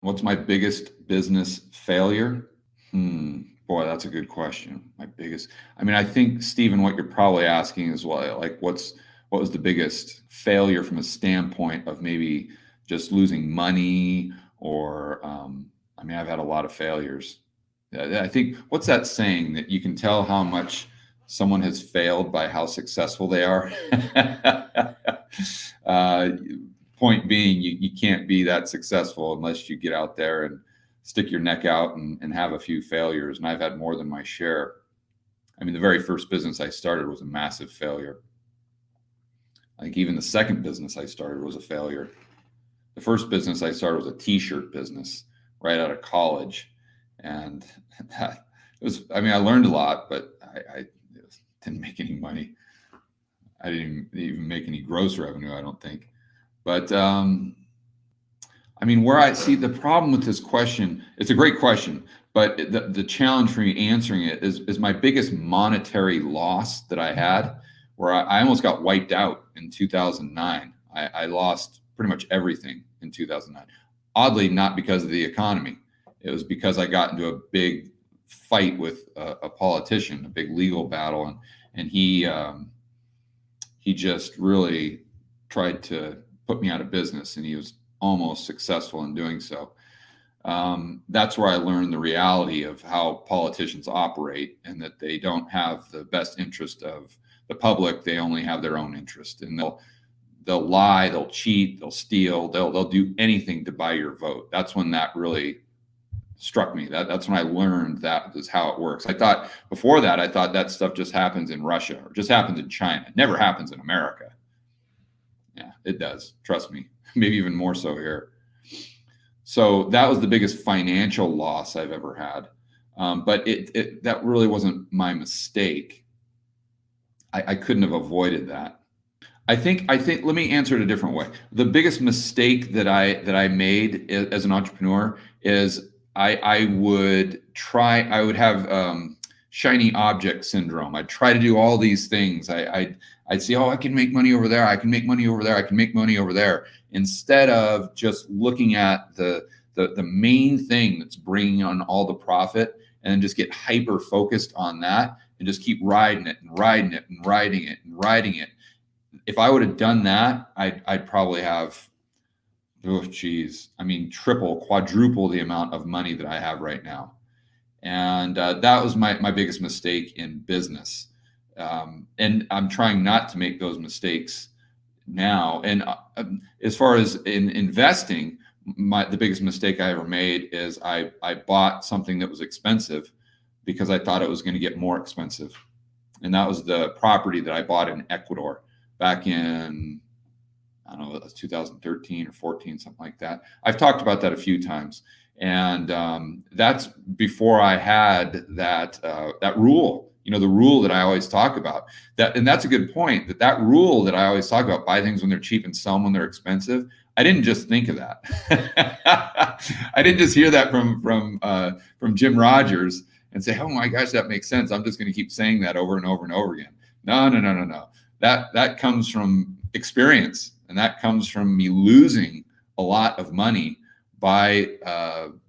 What's my biggest business failure? Boy, that's a good question. My biggest, I mean, I think, Stephen, what you're probably asking is like, what was the biggest failure from a standpoint of maybe just losing money or, I mean, I've had a lot of failures. I think, what's that saying that you can tell how much someone has failed by how successful they are? uh, Point being, you can't be that successful unless you get out there and stick your neck out and have a few failures. And I've had more than my share. I mean, the very first business I started was a massive failure. I think even the second business I started was a failure. The first business I started was a t-shirt business right out of college. And that was, I mean, I learned a lot, but I didn't make any money. I didn't even make any gross revenue, I don't think. But I mean, where I see the problem with this question, it's a great question, but the challenge for me answering it is my biggest monetary loss that I had, where I almost got wiped out in 2009. I lost pretty much everything in 2009. Oddly, not because of the economy. It was because I got into a big fight with a politician, a big legal battle, and he just really tried to put me out of business, and he was almost successful in doing so. That's where I learned the reality of how politicians operate, and that they don't have the best interest of the public. They only have their own interest, and they'll lie, they'll cheat, they'll steal, they'll do anything to buy your vote. That's when that really struck me. That's when I learned that is how it works. I thought before that, I thought that stuff just happens in Russia or just happens in China. It never happens in America. Yeah, it does. Trust me. Maybe even more so here. So that was the biggest financial loss I've ever had. But that really wasn't my mistake. I couldn't have avoided that. I think let me answer it a different way. The biggest mistake that I made as an entrepreneur is I would have shiny object syndrome. I'd try to do all these things. I'd see, oh, I can make money over there. I can make money over there. I can make money over there. Instead of just looking at the main thing that's bringing on all the profit, and then just get hyper focused on that and just keep riding it and riding it and riding it and riding it. If I would have done that, I'd probably have, oh geez, I mean, triple, quadruple the amount of money that I have right now. And that was my biggest mistake in business. And I'm trying not to make those mistakes now. And as far as in investing, the biggest mistake I ever made is I bought something that was expensive because I thought it was going to get more expensive. And that was the property that I bought in Ecuador back in, I don't know, it was 2013 or 14, something like that. I've talked about that a few times. And that's before I had that rule, the rule that I always talk about. And that's a good point, that rule that I always talk about, buy things when they're cheap and sell them when they're expensive. I didn't just think of that. I didn't just hear that from Jim Rogers and say, oh my gosh, that makes sense. I'm just going to keep saying that over and over and over again. No. That comes from experience, and that comes from me losing a lot of money by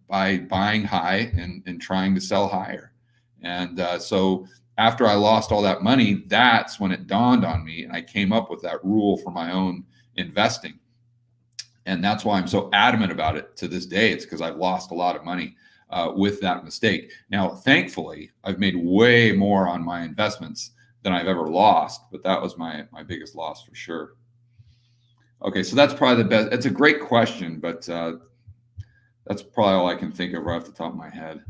buying high and trying to sell higher. And so after I lost all that money, that's when it dawned on me, and I came up with that rule for my own investing. And that's why I'm so adamant about it to this day. It's because I've lost a lot of money with that mistake. Now, thankfully, I've made way more on my investments than I've ever lost, but that was my biggest loss for sure. Okay, so that's probably the best. It's a great question, but that's probably all I can think of right off the top of my head.